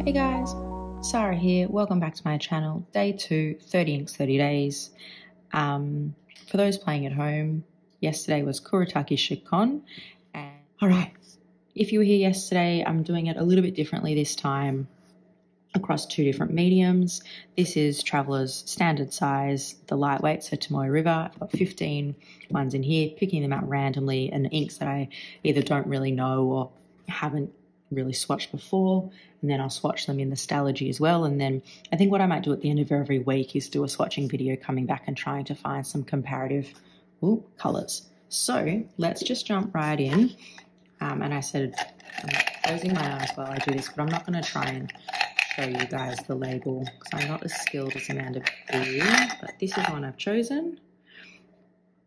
Hey guys, Sarah here. Welcome back to my channel. Day 2, 30 inks, 30 days. For those playing at home, yesterday was Kuretake Shikon. And alright, if you were here yesterday, I'm doing it a little bit differently this time across 2 different mediums. This is Traveller's standard size, the lightweight, so Tomoe River. I've got 15 ones in here, picking them out randomly, and inks that I either don't really know or haven't really swatched before, and then I'll swatch them in the Stalogy as well. And then I think what I might do at the end of every week is do a swatching video coming back and trying to find some comparative colours. So let's just jump right in. And I said I'm closing my eyes while I do this, but I'm not going to try and show you guys the label because I'm not as skilled as Amanda B, but this is one I've chosen.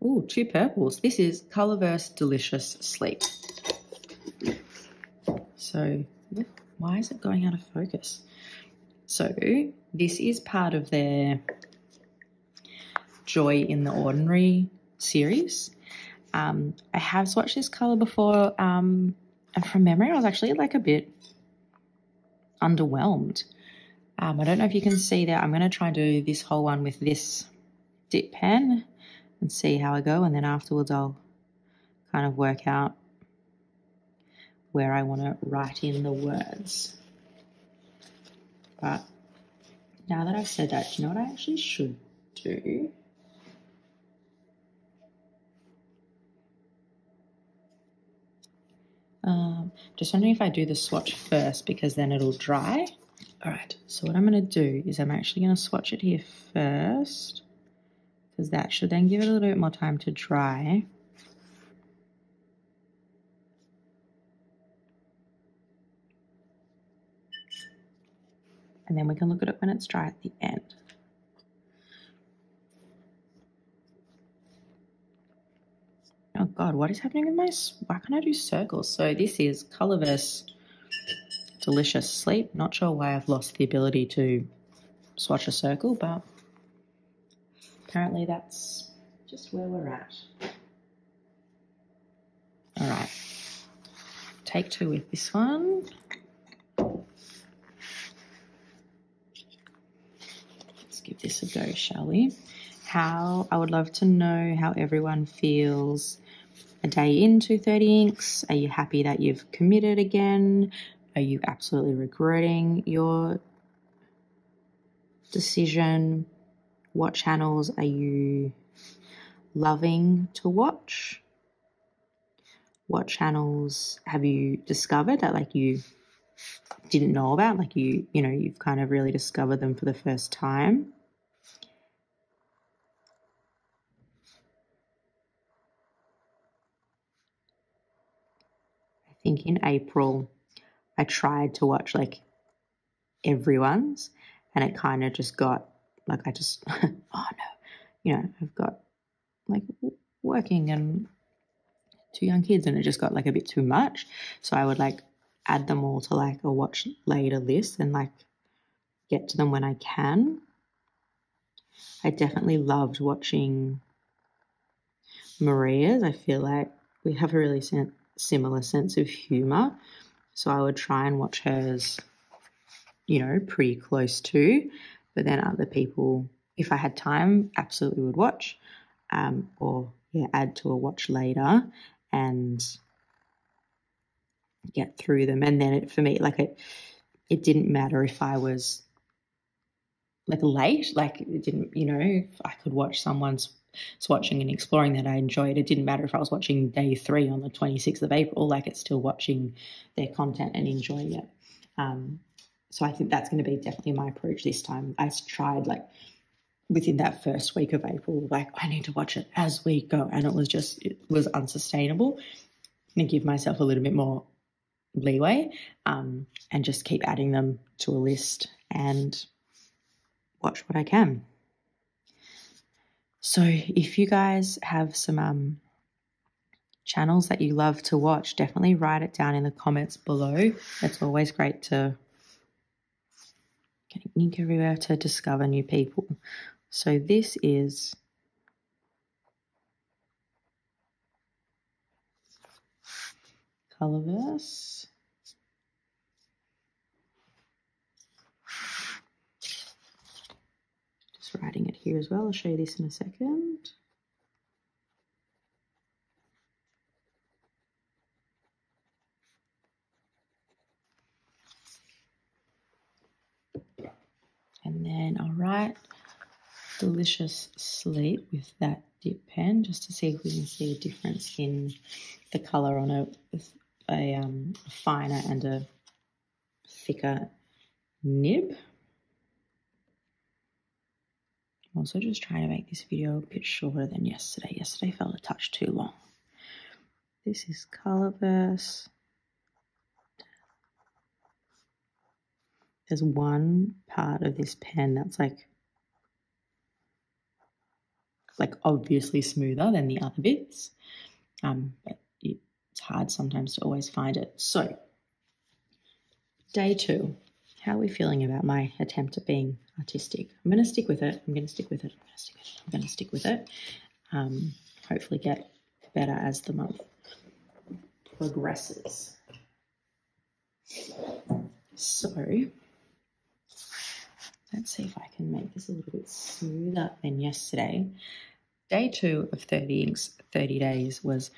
Ooh, 2 purples. This is Colorverse Delicious Sleep. So why is it going out of focus? So this is part of their Joy in the Ordinary series. I have swatched this colour before, and from memory I was actually like a bit underwhelmed. I don't know if you can see that. I'm going to try and do this whole one with this dip pen and see how I go, and then afterwards I'll kind of work out where I want to write in the words. But now that I've said that, do you know what I actually should do? Just wondering if I do the swatch first because then it'll dry. All right, so what I'm going to do is I'm actually going to swatch it here first because that should then give it a little bit more time to dry. And then we can look at it when it's dry at the end. Oh God, what is happening with my, why can't I do circles? So this is Colorverse Delicious Sleep. Not sure why I've lost the ability to swatch a circle, but apparently that's just where we're at. All right, take 2 with this one. Let's give this a go, shall we? I would love to know how everyone feels a day into 30 inks. Are you happy that you've committed again? Are you absolutely regretting your decision? What channels are you loving to watch? What channels have you discovered that like you didn't know about? Like you've kind of really discovered them for the first time. I think in April I tried to watch like everyone's and it kind of just got like I just oh no, I've got like working and 2 young kids and it just got like a bit too much, so I would like add them all to like a watch later list and like get to them when I can. I definitely loved watching Maria's. I feel like we have a really similar sense of humor, so I would try and watch hers pretty close to, but then other people, if I had time, absolutely would watch or add to a watch later and get through them. And then for me, like it didn't matter if I was like late, like it didn't, if I could watch someone's swatching and exploring that I enjoyed. It didn't matter if I was watching day 3 on the 26th of April, like it's still watching their content and enjoying it. So I think that's going to be definitely my approach this time. I tried like within that first week of April, like I need to watch it as we go. And it was unsustainable. I'm going to give myself a little bit more leeway and just keep adding them to a list and watch what I can. So if you guys have some channels that you love to watch, definitely write it down in the comments below. It's always great to get ink everywhere to discover new people. So this is Colorverse just writing it here as well. I'll show you this in a second. And then I'll write Delicious Sleep with that dip pen, just to see if we can see a difference in the colour on a finer and a thicker nib. I'm also just trying to make this video a bit shorter than yesterday. Yesterday felt a touch too long. This is Colorverse. There's one part of this pen that's like obviously smoother than the other bits, but it's hard sometimes to always find it. So, day 2. How are we feeling about my attempt at being artistic? I'm going to stick with it. I'm going to stick with it. I'm going to stick with it. Hopefully get better as the month progresses. So, let's see if I can make this a little bit smoother than yesterday. Day 2 of 30 Inks 30 Days was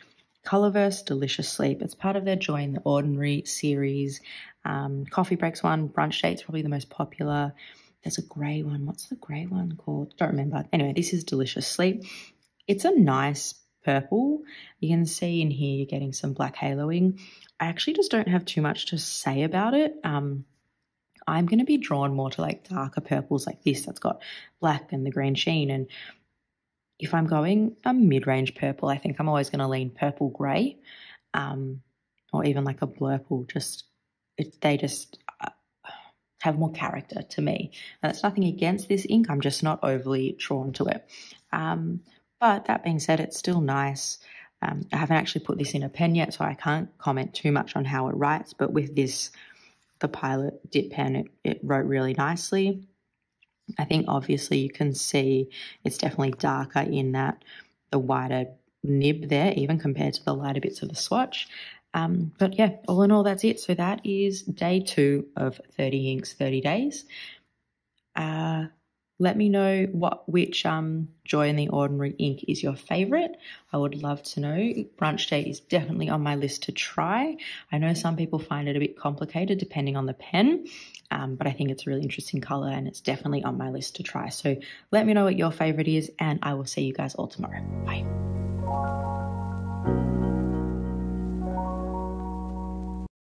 Colorverse Delicious Sleep. It's part of their Join the Ordinary series. Coffee breaks one, brunch date's probably the most popular. There's a grey one. What's the grey one called? Don't remember. Anyway, this is Delicious Sleep. It's a nice purple. You can see in here you're getting some black haloing. I actually just don't have too much to say about it. I'm going to be drawn more to like darker purples like this that's got black and the green sheen. And if I'm going a mid-range purple, I think I'm always going to lean purple grey, or even like a blurple. They just have more character to me. And that's nothing against this ink. I'm just not overly drawn to it. But that being said, it's still nice. I haven't actually put this in a pen yet, so I can't comment too much on how it writes. But with this, the Pilot dip pen, it wrote really nicely. I think obviously you can see it's definitely darker in that the wider nib there, even compared to the lighter bits of the swatch. But yeah, all in all, that's it. So that is day 2 of 30 Inks 30 Days. Let me know which Joy in the Ordinary ink is your favourite. I would love to know. Brunch Date is definitely on my list to try. I know some people find it a bit complicated depending on the pen, but I think it's a really interesting colour and it's definitely on my list to try. So let me know what your favourite is and I will see you guys all tomorrow. Bye.